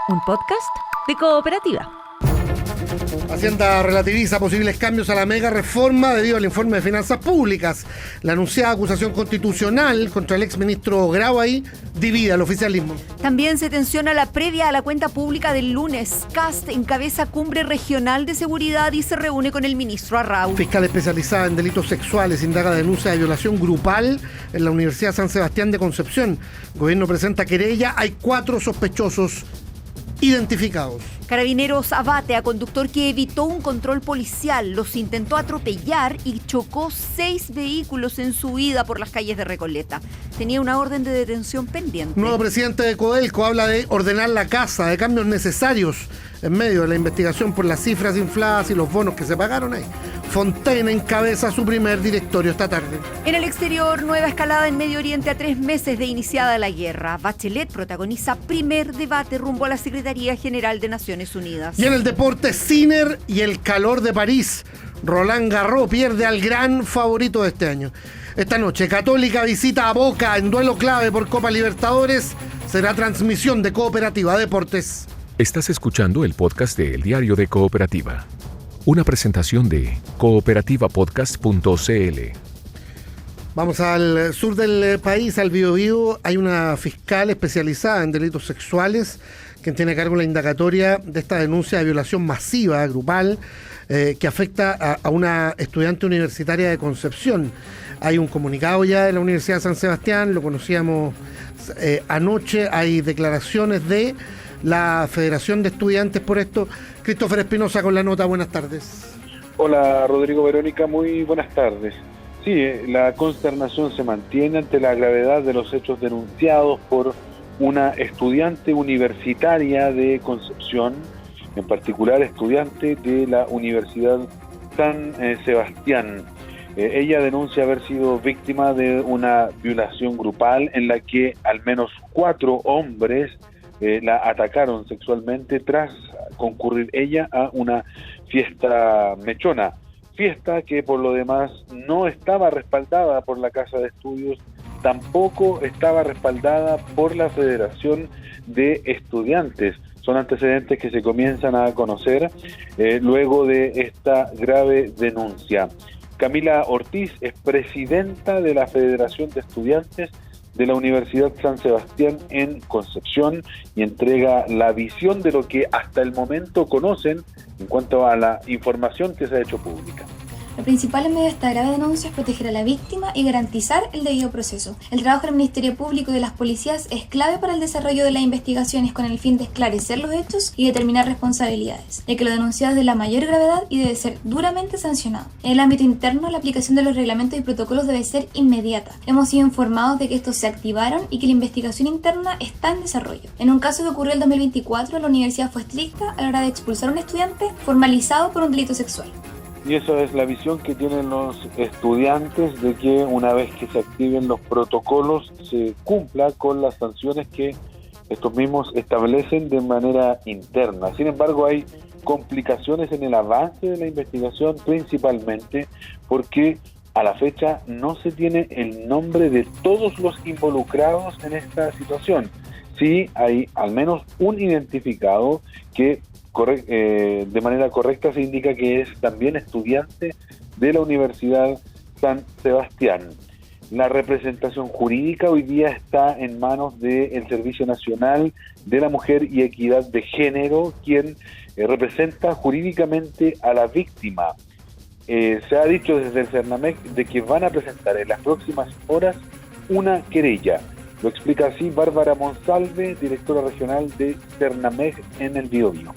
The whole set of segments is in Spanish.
un podcast de Cooperativa. Hacienda relativiza posibles cambios a la mega reforma debido al informe de finanzas públicas. La anunciada acusación constitucional contra el exministro Grauay divide al oficialismo. También se tensiona la previa a la cuenta pública del lunes. Kast encabeza cumbre regional de seguridad y se reúne con el ministro Arrau. Fiscal especializada en delitos sexuales indaga denuncia de violación grupal en la Universidad San Sebastián de Concepción. El gobierno presenta querella. Hay 4 sospechosos identificados. Carabineros abate a conductor que evitó un control policial, los intentó atropellar y chocó 6 vehículos en su huida por las calles de Recoleta. Tenía una orden de detención pendiente. Nuevo presidente de Codelco habla de ordenar la casa, de cambios necesarios en medio de la investigación por las cifras infladas y los bonos que se pagaron ahí. Fontaine encabeza su primer directorio esta tarde. En el exterior, nueva escalada en Medio Oriente a 3 meses de iniciada la guerra. Bachelet protagoniza primer debate rumbo a la Secretaría General de Naciones Unidas. Y en el deporte, Sinner y el calor de París. Roland Garros pierde al gran favorito de este año. Esta noche, Católica visita a Boca en duelo clave por Copa Libertadores. Será transmisión de Cooperativa Deportes. Estás escuchando el podcast de El Diario de Cooperativa. Una presentación de cooperativapodcast.cl. Vamos al sur del país, al Biobío. Hay una fiscal especializada en delitos sexuales quien tiene a cargo la indagatoria de esta denuncia de violación masiva, grupal, que afecta a una estudiante universitaria de Concepción. Hay un comunicado ya de la Universidad de San Sebastián, lo conocíamos anoche. Hay declaraciones de la Federación de Estudiantes por esto. Christopher Espinosa con la nota, buenas tardes. Hola Rodrigo, Verónica, muy buenas tardes. Sí, la consternación se mantiene ante la gravedad de los hechos denunciados por una estudiante universitaria de Concepción, en particular estudiante de la Universidad San Sebastián. Ella denuncia haber sido víctima de una violación grupal en la que al menos 4 hombres la atacaron sexualmente tras concurrir ella a una fiesta mechona, fiesta que por lo demás no estaba respaldada por la Casa de Estudios, tampoco estaba respaldada por la Federación de Estudiantes. Son antecedentes que se comienzan a conocer luego de esta grave denuncia. Camila Ortiz es presidenta de la Federación de Estudiantes de la Universidad San Sebastián en Concepción y entrega la visión de lo que hasta el momento conocen en cuanto a la información que se ha hecho pública. Lo principal en medio de esta grave denuncia es proteger a la víctima y garantizar el debido proceso. El trabajo del Ministerio Público y de las policías es clave para el desarrollo de las investigaciones con el fin de esclarecer los hechos y determinar responsabilidades, ya que lo denunciado es de la mayor gravedad y debe ser duramente sancionado. En el ámbito interno, la aplicación de los reglamentos y protocolos debe ser inmediata. Hemos sido informados de que estos se activaron y que la investigación interna está en desarrollo. En un caso que ocurrió en 2024, la universidad fue estricta a la hora de expulsar a un estudiante formalizado por un delito sexual. Y esa es la visión que tienen los estudiantes, de que una vez que se activen los protocolos se cumpla con las sanciones que estos mismos establecen de manera interna. Sin embargo, hay complicaciones en el avance de la investigación, principalmente porque a la fecha no se tiene el nombre de todos los involucrados en esta situación. Sí hay al menos un identificado que de manera correcta se indica que es también estudiante de la Universidad San Sebastián. La representación jurídica hoy día está en manos del Servicio Nacional de la Mujer y Equidad de Género, quien representa jurídicamente a la víctima. Se ha dicho desde el CERNAMEC de que van a presentar en las próximas horas una querella. Lo explica así Bárbara Monsalve, directora regional de CERNAMEC en el Biobío.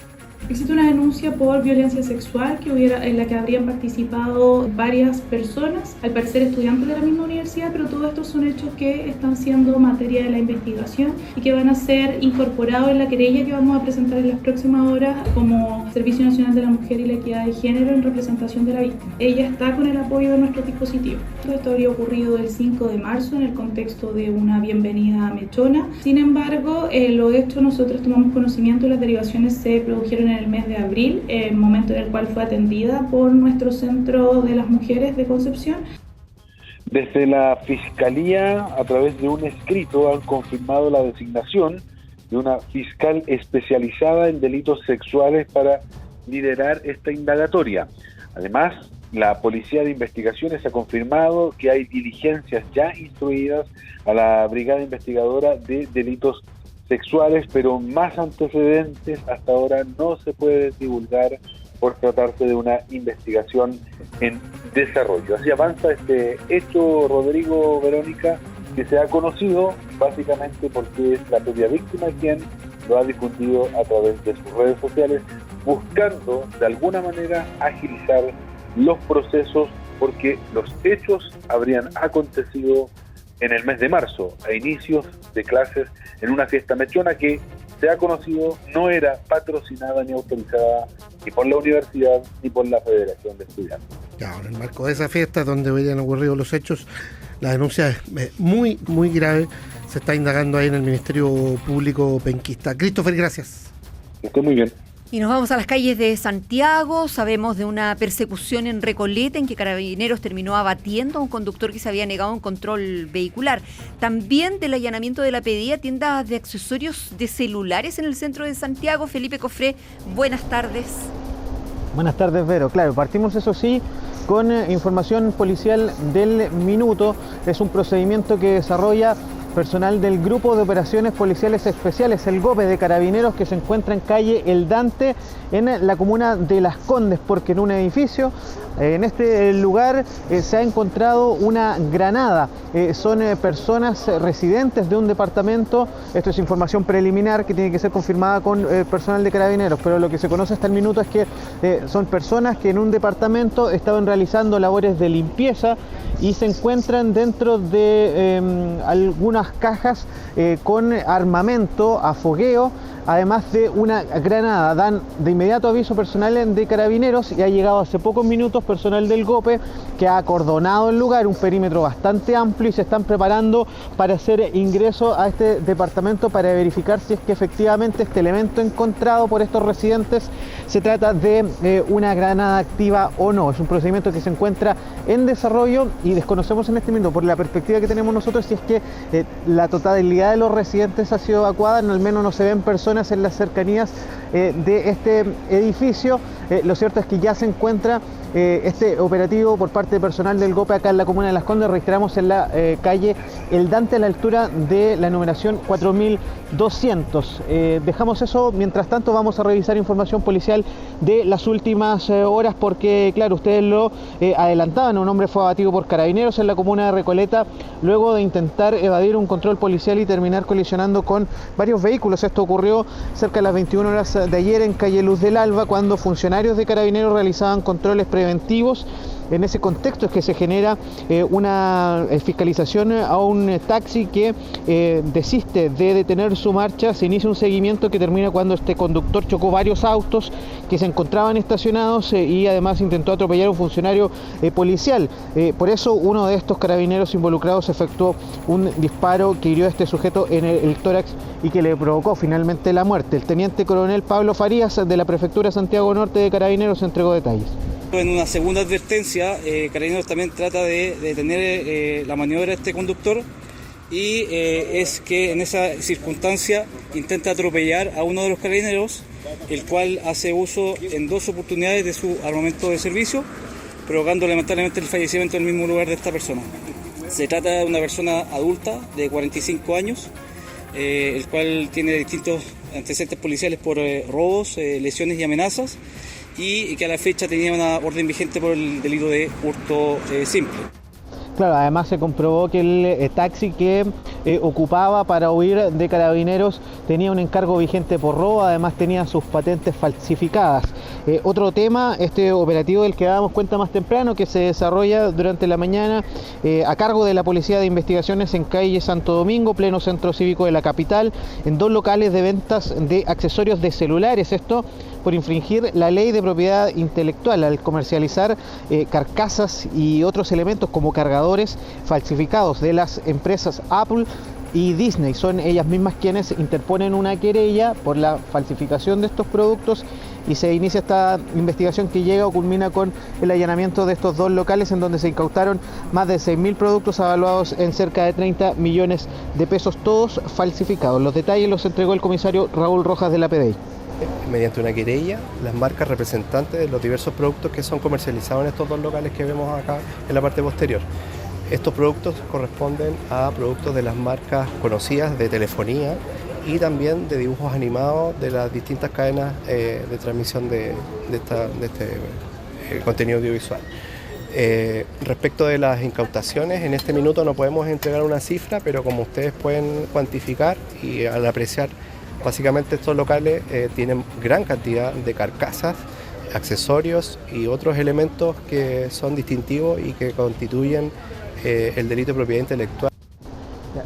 Existe una denuncia por violencia sexual en la que habrían participado varias personas, al parecer estudiantes de la misma universidad, pero todos estos son hechos que están siendo materia de la investigación y que van a ser incorporados en la querella que vamos a presentar en las próximas horas como Servicio Nacional de la Mujer y la Equidad de Género en representación de la víctima. Ella está con el apoyo de nuestro dispositivo. Todo esto habría ocurrido el 5 de marzo en el contexto de una bienvenida mechona. Sin embargo, los hechos nosotros tomamos conocimiento y las derivaciones se produjeron en el mes de abril, momento en el cual fue atendida por nuestro Centro de las Mujeres de Concepción. Desde la Fiscalía, a través de un escrito, han confirmado la designación de una fiscal especializada en delitos sexuales para liderar esta indagatoria. Además, la Policía de Investigaciones ha confirmado que hay diligencias ya instruidas a la Brigada Investigadora de Delitos Sexuales, pero más antecedentes hasta ahora no se puede divulgar por tratarse de una investigación en desarrollo. Así avanza este hecho, Rodrigo, Verónica, que se ha conocido básicamente porque es la propia víctima quien lo ha difundido a través de sus redes sociales, buscando de alguna manera agilizar los procesos, porque los hechos habrían acontecido en el mes de marzo, a inicios de clases, en una fiesta mechona que se ha conocido no era patrocinada ni autorizada ni por la universidad ni por la Federación de Estudiantes. Claro, en el marco de esa fiesta donde habrían ocurrido los hechos, la denuncia es muy, muy grave. Se está indagando ahí en el Ministerio Público penquista. Christopher, gracias. Que esté muy bien. Y nos vamos a las calles de Santiago. Sabemos de una persecución en Recoleta en que Carabineros terminó abatiendo a un conductor que se había negado un control vehicular. También del allanamiento de la PDI a tiendas de accesorios de celulares en el centro de Santiago. Felipe Cofré, buenas tardes. Buenas tardes, Vero. Claro, partimos eso sí con información policial del minuto. Es un procedimiento que desarrolla personal del Grupo de Operaciones Policiales Especiales, el GOPE de Carabineros, que se encuentra en calle El Dante, en la comuna de Las Condes, porque en un edificio, en este lugar, se ha encontrado una granada. Son personas residentes de un departamento. Esto es información preliminar que tiene que ser confirmada con personal de Carabineros, pero lo que se conoce hasta el minuto es que son personas que en un departamento estaban realizando labores de limpieza y se encuentran dentro de algunas cajas con armamento a fogueo, además de una granada. Dan de inmediato aviso personal de Carabineros y ha llegado hace pocos minutos personal del GOPE que ha acordonado el lugar, un perímetro bastante amplio, y se están preparando para hacer ingreso a este departamento para verificar si es que efectivamente este elemento encontrado por estos residentes se trata de una granada activa o no. Es un procedimiento que se encuentra en desarrollo y desconocemos en este minuto, por la perspectiva que tenemos nosotros, si es que la totalidad de los residentes ha sido evacuada. Al menos no se ven personas en las cercanías de este edificio. Lo cierto es que ya se encuentra este operativo por parte de personal del GOPE acá en la comuna de Las Condes. Registramos en la calle El Dante, a la altura de la numeración 4200. Dejamos eso. Mientras tanto vamos a revisar información policial de las últimas horas, porque claro, ustedes lo adelantaban. Un hombre fue abatido por Carabineros en la comuna de Recoleta luego de intentar evadir un control policial y terminar colisionando con varios vehículos. Esto ocurrió cerca de las 21 horas de ayer en calle Luz del Alba, cuando funcionarios de Carabineros realizaban controles preventivos. En ese contexto es que se genera una fiscalización a un taxi que desiste de detener su marcha. Se inicia un seguimiento que termina cuando este conductor chocó varios autos que se encontraban estacionados y además intentó atropellar a un funcionario policial. Por eso uno de estos carabineros involucrados efectuó un disparo que hirió a este sujeto en el tórax y que le provocó finalmente la muerte. El teniente coronel Pablo Farías, de la Prefectura Santiago Norte de Carabineros, entregó detalles. En una segunda advertencia, Carabineros también trata de detener la maniobra de este conductor, y es que en esa circunstancia intenta atropellar a uno de los carabineros, el cual hace uso en 2 oportunidades de su armamento de servicio, provocando lamentablemente el fallecimiento en el mismo lugar de esta persona. Se trata de una persona adulta de 45 años, el cual tiene distintos antecedentes policiales por robos, lesiones y amenazas, y que a la fecha tenía una orden vigente por el delito de hurto simple. Claro, además se comprobó que el taxi que ocupaba para huir de Carabineros tenía un encargo vigente por robo, además tenía sus patentes falsificadas. Otro tema, este operativo del que dábamos cuenta más temprano, que se desarrolla durante la mañana a cargo de la Policía de Investigaciones en calle Santo Domingo, pleno centro cívico de la capital, en 2 locales de ventas de accesorios de celulares. Esto por infringir la ley de propiedad intelectual al comercializar carcasas y otros elementos como cargadores falsificados de las empresas Apple, y Disney. Son ellas mismas quienes interponen una querella por la falsificación de estos productos y se inicia esta investigación que llega o culmina con el allanamiento de estos dos locales en donde se incautaron más de 6.000 productos evaluados en cerca de 30 millones de pesos, todos falsificados. Los detalles los entregó el comisario Raúl Rojas de la PDI. Mediante una querella, las marcas representantes de los diversos productos que son comercializados en estos dos locales que vemos acá en la parte posterior. Estos productos corresponden a productos de las marcas conocidas de telefonía y también de dibujos animados de las distintas cadenas de transmisión de este contenido audiovisual. Respecto de las incautaciones, en este minuto no podemos entregar una cifra, pero como ustedes pueden cuantificar y al apreciar, básicamente estos locales tienen gran cantidad de carcasas, accesorios y otros elementos que son distintivos y que constituyen el delito de propiedad intelectual.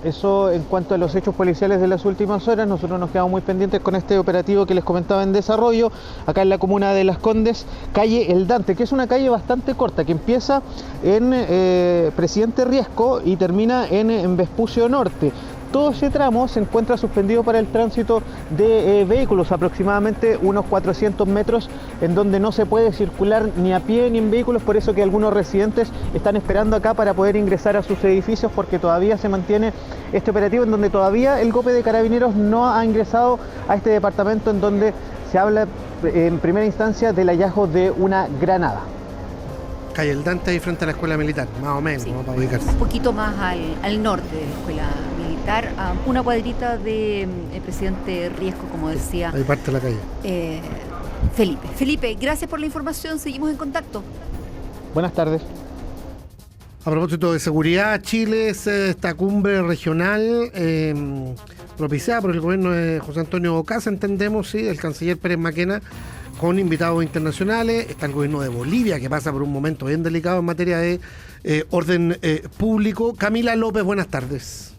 Eso en cuanto a los hechos policiales de las últimas horas. Nosotros nos quedamos muy pendientes con este operativo que les comentaba en desarrollo, acá en la comuna de Las Condes, calle El Dante, que es una calle bastante corta, que empieza en Presidente Riesco y termina en Vespucio Norte. Todo ese tramo se encuentra suspendido para el tránsito de vehículos, aproximadamente unos 400 metros, en donde no se puede circular ni a pie ni en vehículos, por eso que algunos residentes están esperando acá para poder ingresar a sus edificios, porque todavía se mantiene este operativo en donde todavía el GOPE de Carabineros no ha ingresado a este departamento, en donde se habla en primera instancia del hallazgo de una granada. Calle El Dante ahí frente a la escuela militar, más o menos, sí, para ubicarse. Un poquito más al norte de la escuela militar, a una cuadrita de Presidente Riesco, como decía. Ahí parte la calle. Felipe. Felipe, gracias por la información, seguimos en contacto. Buenas tardes. A propósito de seguridad, Chile es esta cumbre regional propiciada por el gobierno de José Antonio Ocasa, entendemos, sí, el canciller Pérez Maquena, con invitados internacionales. Está el gobierno de Bolivia, que pasa por un momento bien delicado en materia de orden público. Camila López, buenas tardes.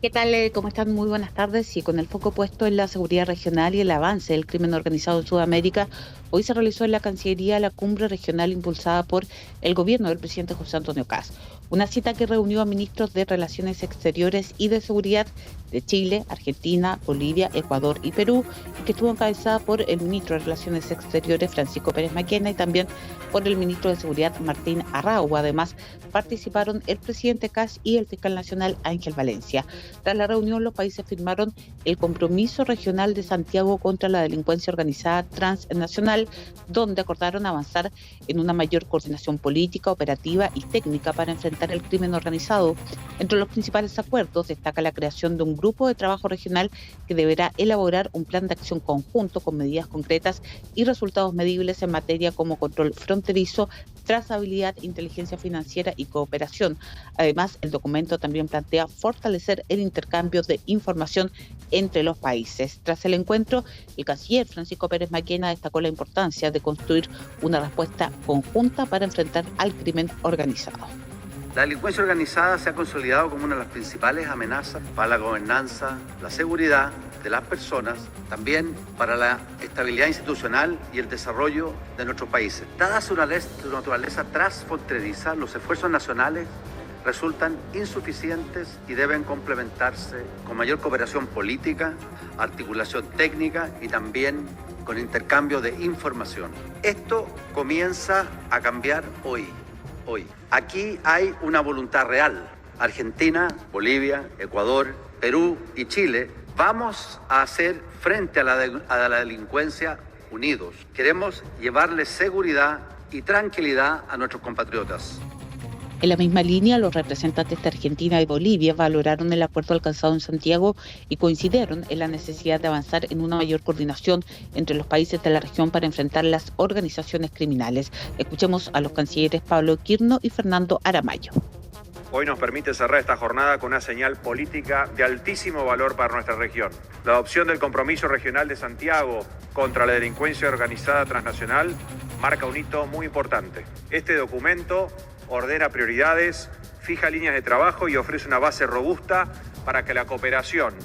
¿Qué tal? ¿Cómo están? Muy buenas tardes. Y con el foco puesto en la seguridad regional y el avance del crimen organizado en Sudamérica, hoy se realizó en la Cancillería la cumbre regional impulsada por el gobierno del presidente José Antonio Ocasa. Una cita que reunió a ministros de Relaciones Exteriores y de Seguridad de Chile, Argentina, Bolivia, Ecuador y Perú, y que estuvo encabezada por el ministro de Relaciones Exteriores, Francisco Pérez Maquena, y también por el ministro de Seguridad, Martín Arrau. Además, participaron el presidente Kast y el fiscal nacional, Ángel Valencia. Tras la reunión, los países firmaron el Compromiso Regional de Santiago contra la Delincuencia Organizada Transnacional, donde acordaron avanzar en una mayor coordinación política, operativa y técnica para enfrentar el crimen organizado. Entre los principales acuerdos destaca la creación de un grupo de trabajo regional que deberá elaborar un plan de acción conjunto con medidas concretas y resultados medibles en materia como control fronterizo, trazabilidad, inteligencia financiera y cooperación. Además, el documento también plantea fortalecer el intercambio de información entre los países. Tras el encuentro, el canciller Francisco Pérez Maquena destacó la importancia de construir una respuesta conjunta para enfrentar al crimen organizado. La delincuencia organizada se ha consolidado como una de las principales amenazas para la gobernanza, la seguridad de las personas, también para la estabilidad institucional y el desarrollo de nuestros países. Dada su naturaleza transfronteriza, los esfuerzos nacionales resultan insuficientes y deben complementarse con mayor cooperación política, articulación técnica y también con intercambio de información. Esto comienza a cambiar hoy. Aquí hay una voluntad real. Argentina, Bolivia, Ecuador, Perú y Chile vamos a hacer frente a la delincuencia unidos. Queremos llevarles seguridad y tranquilidad a nuestros compatriotas. En la misma línea, los representantes de Argentina y Bolivia valoraron el acuerdo alcanzado en Santiago y coincidieron en la necesidad de avanzar en una mayor coordinación entre los países de la región para enfrentar las organizaciones criminales. Escuchemos a los cancilleres Pablo Quirno y Fernando Aramayo. Hoy nos permite cerrar esta jornada con una señal política de altísimo valor para nuestra región. La adopción del Compromiso Regional de Santiago contra la Delincuencia Organizada Transnacional marca un hito muy importante. Este documento ordena prioridades, fija líneas de trabajo y ofrece una base robusta para que la cooperación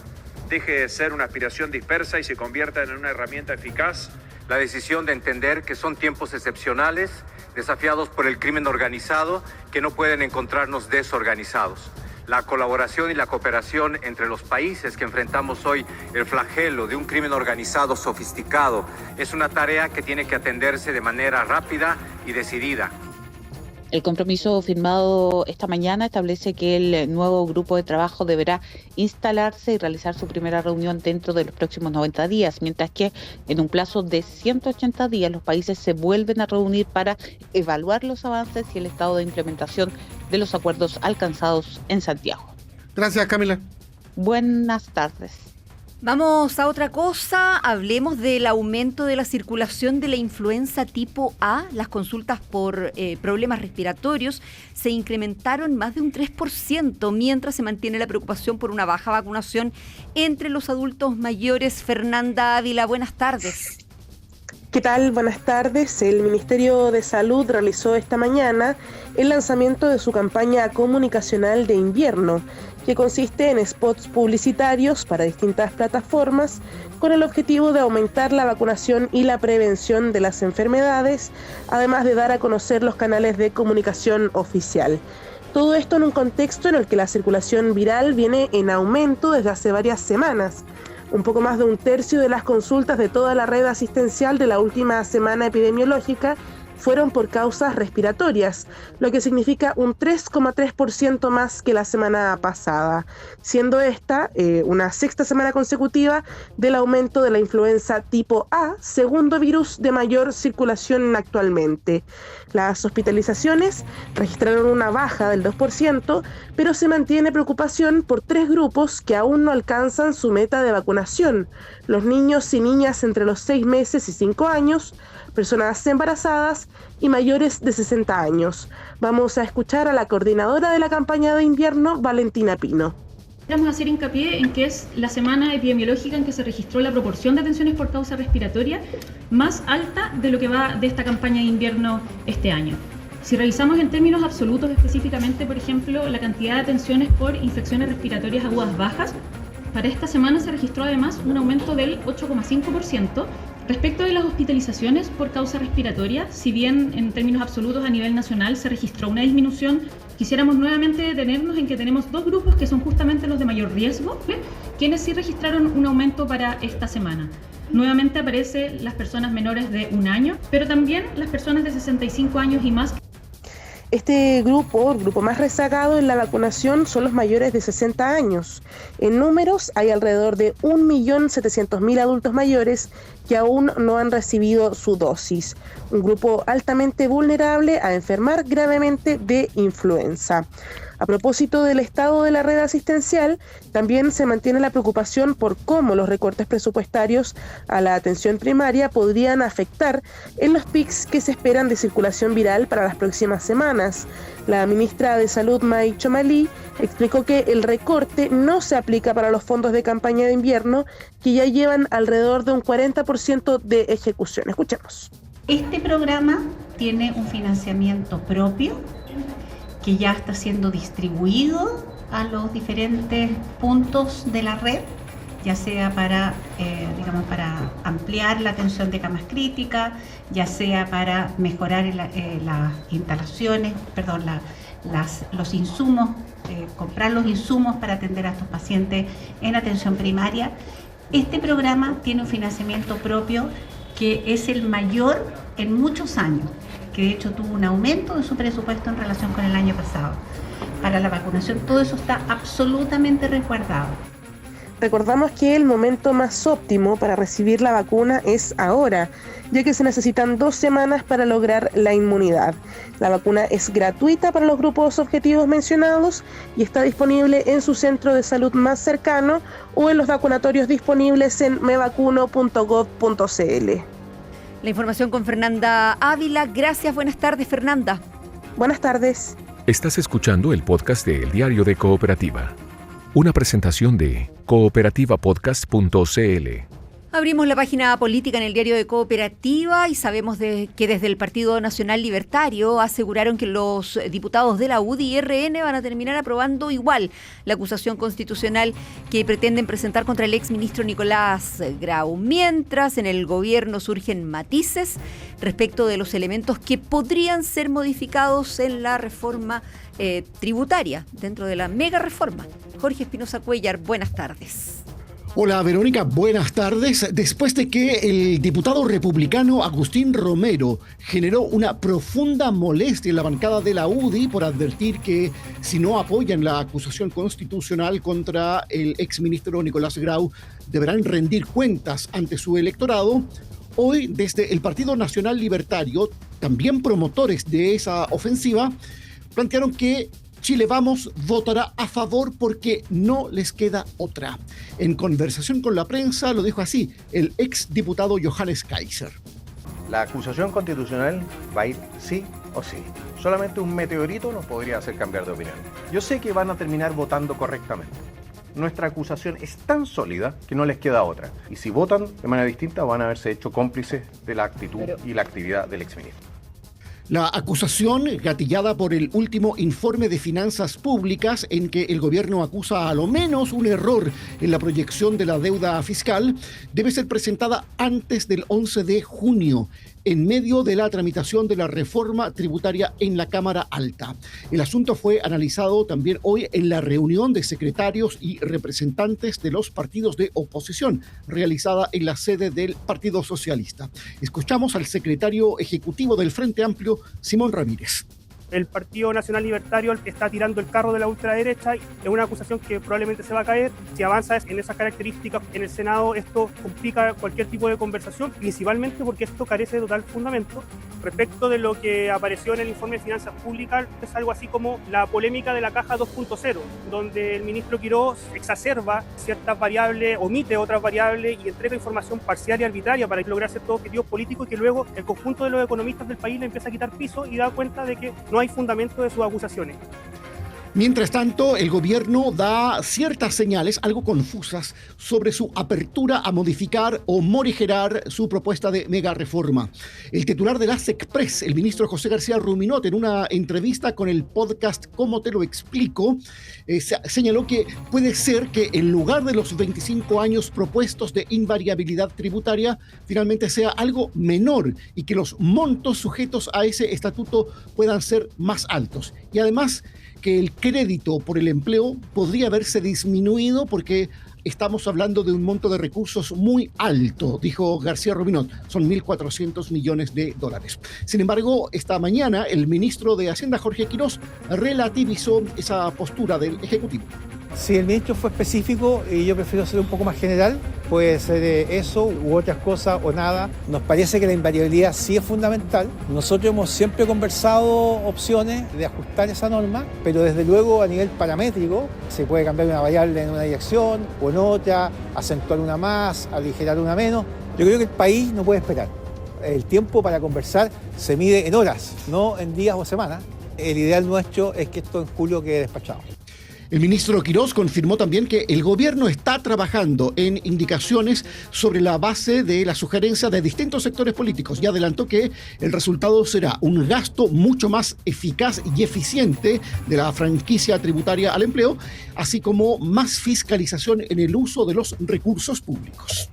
deje de ser una aspiración dispersa y se convierta en una herramienta eficaz. La decisión de entender que son tiempos excepcionales, desafiados por el crimen organizado, que no pueden encontrarnos desorganizados. La colaboración y la cooperación entre los países que enfrentamos hoy el flagelo de un crimen organizado sofisticado es una tarea que tiene que atenderse de manera rápida y decidida. El compromiso firmado esta mañana establece que el nuevo grupo de trabajo deberá instalarse y realizar su primera reunión dentro de los próximos 90 días, mientras que en un plazo de 180 días los países se vuelven a reunir para evaluar los avances y el estado de implementación de los acuerdos alcanzados en Santiago. Gracias, Camila. Buenas tardes. Vamos a otra cosa, hablemos del aumento de la circulación de la influenza tipo A. Las consultas por problemas respiratorios se incrementaron más de un 3%, mientras se mantiene la preocupación por una baja vacunación entre los adultos mayores. Fernanda Ávila, buenas tardes. ¿Qué tal? Buenas tardes. El Ministerio de Salud realizó esta mañana el lanzamiento de su campaña comunicacional de invierno, que consiste en spots publicitarios para distintas plataformas con el objetivo de aumentar la vacunación y la prevención de las enfermedades, además de dar a conocer los canales de comunicación oficial. Todo esto en un contexto en el que la circulación viral viene en aumento desde hace varias semanas. Un poco más de un tercio de las consultas de toda la red asistencial de la última semana epidemiológica fueron por causas respiratorias, lo que significa un 3,3% más que la semana pasada, siendo esta una sexta semana consecutiva del aumento de la influenza tipo A, segundo virus de mayor circulación actualmente. Las hospitalizaciones registraron una baja del 2%, pero se mantiene preocupación por 3 grupos que aún no alcanzan su meta de vacunación: los niños y niñas entre los 6 meses y 5 años, personas embarazadas y mayores de 60 años. Vamos a escuchar a la coordinadora de la campaña de invierno, Valentina Pino. Vamos a hacer hincapié en que es la semana epidemiológica en que se registró la proporción de atenciones por causa respiratoria más alta de lo que va de esta campaña de invierno este año. Si revisamos en términos absolutos específicamente, por ejemplo, la cantidad de atenciones por infecciones respiratorias agudas bajas, para esta semana se registró además un aumento del 8,5%. Respecto de las hospitalizaciones por causa respiratoria, si bien en términos absolutos a nivel nacional se registró una disminución, quisiéramos nuevamente detenernos en que tenemos 2 grupos que son justamente los de mayor riesgo, quienes sí registraron un aumento para esta semana. Nuevamente aparecen las personas menores de 1 año, pero también las personas de 65 años y más. Este grupo, el grupo más rezagado en la vacunación, son los mayores de 60 años. En números, hay alrededor de 1.700.000 adultos mayores que aún no han recibido su dosis. Un grupo altamente vulnerable a enfermar gravemente de influenza. A propósito del estado de la red asistencial, también se mantiene la preocupación por cómo los recortes presupuestarios a la atención primaria podrían afectar en los pics que se esperan de circulación viral para las próximas semanas. La ministra de Salud, May Chomalí, explicó que el recorte no se aplica para los fondos de campaña de invierno, que ya llevan alrededor de un 40% de ejecución. Escuchemos. Este programa tiene un financiamiento propio que ya está siendo distribuido a los diferentes puntos de la red, ya sea para ampliar la atención de camas críticas, ya sea para mejorar las instalaciones, los insumos, comprar los insumos para atender a estos pacientes en atención primaria. Este programa tiene un financiamiento propio que es el mayor en muchos años, que de hecho tuvo un aumento de su presupuesto en relación con el año pasado. Para la vacunación todo eso está absolutamente resguardado. Recordamos que el momento más óptimo para recibir la vacuna es ahora, ya que se necesitan 2 semanas para lograr la inmunidad. La vacuna es gratuita para los grupos objetivos mencionados y está disponible en su centro de salud más cercano o en los vacunatorios disponibles en mevacuno.gov.cl. La información con Fernanda Ávila. Gracias, buenas tardes, Fernanda. Buenas tardes. Estás escuchando el podcast de El Diario de Cooperativa. Una presentación de cooperativapodcast.cl. Abrimos la página política en el Diario de Cooperativa y sabemos que desde el Partido Nacional Libertario aseguraron que los diputados de la UDI y RN van a terminar aprobando igual la acusación constitucional que pretenden presentar contra el exministro Nicolás Grau. Mientras en el gobierno surgen matices respecto de los elementos que podrían ser modificados en la reforma tributaria dentro de la mega reforma. Jorge Espinosa Cuellar, buenas tardes. Hola Verónica, buenas tardes. Después de que el diputado republicano Agustín Romero generó una profunda molestia en la bancada de la UDI por advertir que si no apoyan la acusación constitucional contra el exministro Nicolás Grau, deberán rendir cuentas ante su electorado, hoy desde el Partido Nacional Libertario, también promotores de esa ofensiva, plantearon que Chile Vamos votará a favor porque no les queda otra. En conversación con la prensa lo dijo así el exdiputado Johannes Kaiser. La acusación constitucional va a ir sí o sí. Solamente un meteorito nos podría hacer cambiar de opinión. Yo sé que van a terminar votando correctamente. Nuestra acusación es tan sólida que no les queda otra. Y si votan de manera distinta van a haberse hecho cómplices de la actitud y la actividad del exministro. La acusación, gatillada por el último informe de finanzas públicas en que el gobierno acusa a lo menos un error en la proyección de la deuda fiscal, debe ser presentada antes del 11 de junio, en medio de la tramitación de la reforma tributaria en la Cámara Alta. El asunto fue analizado también hoy en la reunión de secretarios y representantes de los partidos de oposición, realizada en la sede del Partido Socialista. Escuchamos al secretario ejecutivo del Frente Amplio, Simón Ramírez. El Partido Nacional Libertario está tirando el carro de la ultraderecha. Es una acusación que probablemente se va a caer. Si avanza en esas características en el Senado, esto complica cualquier tipo de conversación, principalmente porque esto carece de total fundamento. Respecto de lo que apareció en el informe de finanzas públicas, es algo así como la polémica de la caja 2.0, donde el ministro Quirós exacerba ciertas variables, omite otras variables y entrega información parcial y arbitraria para lograr ciertos objetivos políticos, y que luego el conjunto de los economistas del país le empieza a quitar piso y da cuenta de que no hay fundamento de sus acusaciones. Mientras tanto, el gobierno da ciertas señales, algo confusas, sobre su apertura a modificar o morigerar su propuesta de mega reforma. El titular de la SECPRES, el ministro José García Ruminot, en una entrevista con el podcast ¿Cómo te lo explico?, señaló que puede ser que en lugar de los 25 años propuestos de invariabilidad tributaria, finalmente sea algo menor y que los montos sujetos a ese estatuto puedan ser más altos. Y además, que el crédito por el empleo podría verse disminuido porque estamos hablando de un monto de recursos muy alto, dijo García Ruminot, son 1.400 millones de dólares. Sin embargo, esta mañana el ministro de Hacienda, Jorge Quirós, relativizó esa postura del Ejecutivo. Si el ministro fue específico y yo prefiero ser un poco más general, puede ser eso u otras cosas o nada. Nos parece que la invariabilidad sí es fundamental. Nosotros hemos siempre conversado opciones de ajustar esa norma, pero desde luego a nivel paramétrico se puede cambiar una variable en una dirección o en otra, acentuar una más, aligerar una menos. Yo creo que el país no puede esperar. El tiempo para conversar se mide en horas, no en días o semanas. El ideal nuestro es que esto en julio quede despachado. El ministro Quirós confirmó también que el gobierno está trabajando en indicaciones sobre la base de la sugerencia de distintos sectores políticos y adelantó que el resultado será un gasto mucho más eficaz y eficiente de la franquicia tributaria al empleo, así como más fiscalización en el uso de los recursos públicos.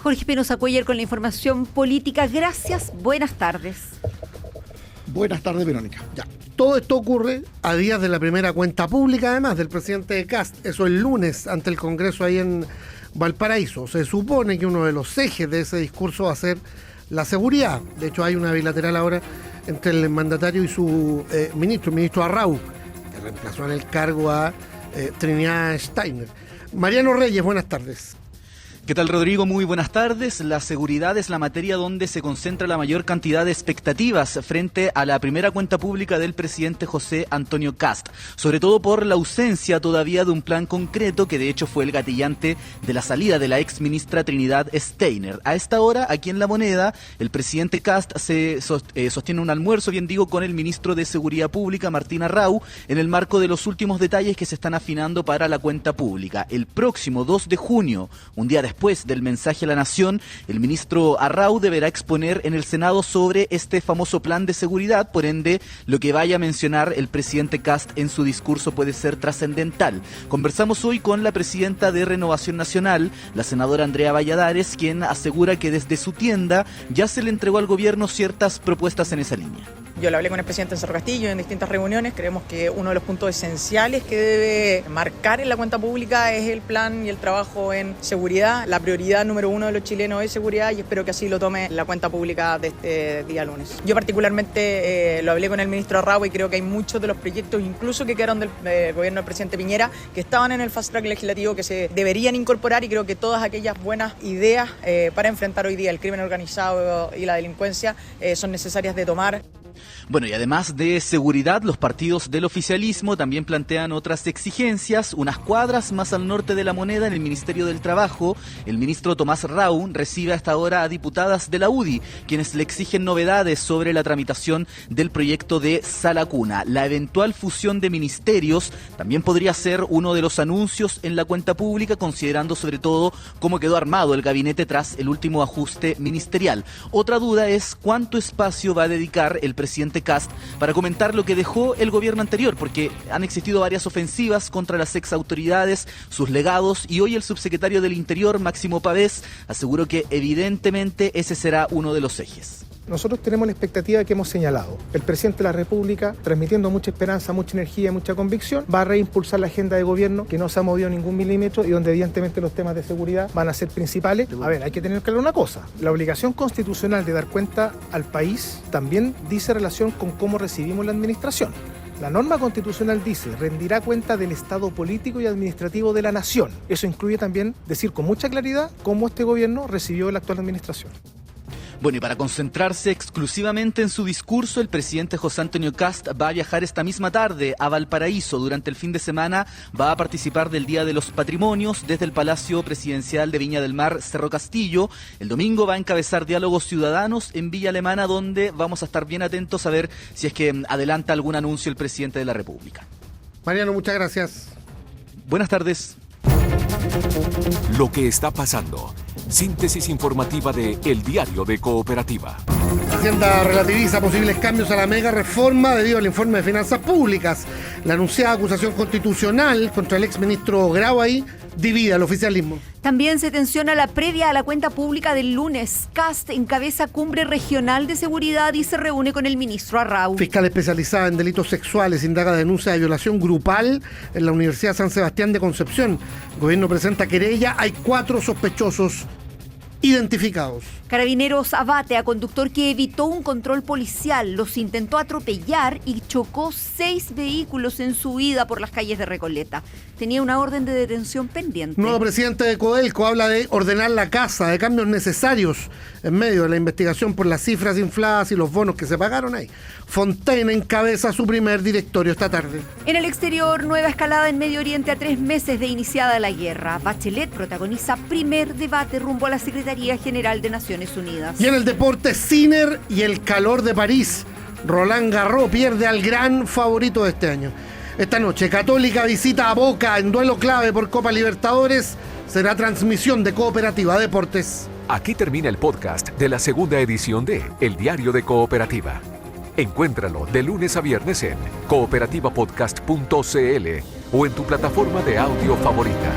Jorge Espinosa Cuellar con la información política. Gracias, buenas tardes. Buenas tardes, Verónica. Ya. Todo esto ocurre a días de la primera cuenta pública, además, del presidente Kast. Eso el lunes ante el Congreso ahí en Valparaíso. Se supone que uno de los ejes de ese discurso va a ser la seguridad. De hecho, hay una bilateral ahora entre el mandatario y su ministro, el ministro Arrau, que reemplazó en el cargo a Trinidad Steiner. Mariano Reyes, buenas tardes. ¿Qué tal, Rodrigo? Muy buenas tardes. La seguridad es la materia donde se concentra la mayor cantidad de expectativas frente a la primera cuenta pública del presidente José Antonio Kast, sobre todo por la ausencia todavía de un plan concreto que de hecho fue el gatillante de la salida de la ex ministra Trinidad Steiner. A esta hora, aquí en La Moneda, el presidente Kast se sostiene un almuerzo, bien digo, con el ministro de Seguridad Pública, Martín Arrau, en el marco de los últimos detalles que se están afinando para la cuenta pública. El próximo 2 de junio, un día después del mensaje a la nación, el ministro Arrau deberá exponer en el Senado sobre este famoso plan de seguridad. Por ende, lo que vaya a mencionar el presidente Kast en su discurso puede ser trascendental. Conversamos hoy con la presidenta de Renovación Nacional, la senadora Andrea Valladares, quien asegura que desde su tienda ya se le entregó al gobierno ciertas propuestas en esa línea. Yo lo hablé con el presidente en Cerro Castillo en distintas reuniones. Creemos que uno de los puntos esenciales que debe marcar en la cuenta pública es el plan y el trabajo en seguridad. La prioridad número 1 de los chilenos es seguridad y espero que así lo tome la cuenta pública de este día lunes. Yo particularmente lo hablé con el ministro Arrau y creo que hay muchos de los proyectos, incluso que quedaron del gobierno del presidente Piñera, que estaban en el fast track legislativo, que se deberían incorporar, y creo que todas aquellas buenas ideas para enfrentar hoy día el crimen organizado y la delincuencia son necesarias de tomar. Bueno, y además de seguridad, los partidos del oficialismo también plantean otras exigencias. Unas cuadras más al norte de La Moneda, en el Ministerio del Trabajo, el ministro Tomás Rau recibe a esta hora a diputadas de la UDI, quienes le exigen novedades sobre la tramitación del proyecto de Sala Cuna. La eventual fusión de ministerios también podría ser uno de los anuncios en la cuenta pública, considerando sobre todo cómo quedó armado el gabinete tras el último ajuste ministerial. Otra duda es cuánto espacio va a dedicar el presidente Kast para comentar lo que dejó el gobierno anterior, porque han existido varias ofensivas contra las exautoridades, sus legados, y hoy el subsecretario del Interior, Máximo Pavés, aseguró que evidentemente ese será uno de los ejes. Nosotros tenemos la expectativa que hemos señalado. El presidente de la República, transmitiendo mucha esperanza, mucha energía, mucha convicción, va a reimpulsar la agenda de gobierno que no se ha movido ningún milímetro y donde evidentemente los temas de seguridad van a ser principales. A ver, hay que tener claro una cosa. La obligación constitucional de dar cuenta al país también dice relación con cómo recibimos la administración. La norma constitucional dice, rendirá cuenta del estado político y administrativo de la nación. Eso incluye también decir con mucha claridad cómo este gobierno recibió la actual administración. Bueno, y para concentrarse exclusivamente en su discurso, el presidente José Antonio Kast va a viajar esta misma tarde a Valparaíso. Durante el fin de semana va a participar del Día de los Patrimonios desde el Palacio Presidencial de Viña del Mar, Cerro Castillo. El domingo va a encabezar diálogos ciudadanos en Villa Alemana, donde vamos a estar bien atentos a ver si es que adelanta algún anuncio el presidente de la República. Mariano, muchas gracias. Buenas tardes. Lo que está pasando. Síntesis informativa de El Diario de Cooperativa. Hacienda relativiza posibles cambios a la mega reforma debido al informe de finanzas públicas. La anunciada acusación constitucional contra el exministro Grauay divide al oficialismo. También se tensiona la previa a la cuenta pública del lunes. Kast encabeza cumbre regional de seguridad y se reúne con el ministro Arrau. Fiscal especializada en delitos sexuales indaga denuncia de violación grupal en la Universidad San Sebastián de Concepción. El gobierno presenta querella. Hay 4 sospechosos identificados. Carabineros abate a conductor que evitó un control policial, los intentó atropellar y chocó 6 vehículos en su huida por las calles de Recoleta. Tenía una orden de detención pendiente. Nuevo presidente de Codelco habla de ordenar la casa, de cambios necesarios en medio de la investigación por las cifras infladas y los bonos que se pagaron ahí. Fontaine encabeza su primer directorio esta tarde. En el exterior, nueva escalada en Medio Oriente a 3 meses de iniciada la guerra. Bachelet protagoniza primer debate rumbo a la Secretaría General de Naciones Unidas. Y en el deporte, Sinner y el calor de París. Roland Garros pierde al gran favorito de este año. Esta noche, Católica visita a Boca en duelo clave por Copa Libertadores. Será transmisión de Cooperativa Deportes. Aquí termina el podcast de la segunda edición de El Diario de Cooperativa. Encuéntralo de lunes a viernes en cooperativapodcast.cl o en tu plataforma de audio favorita.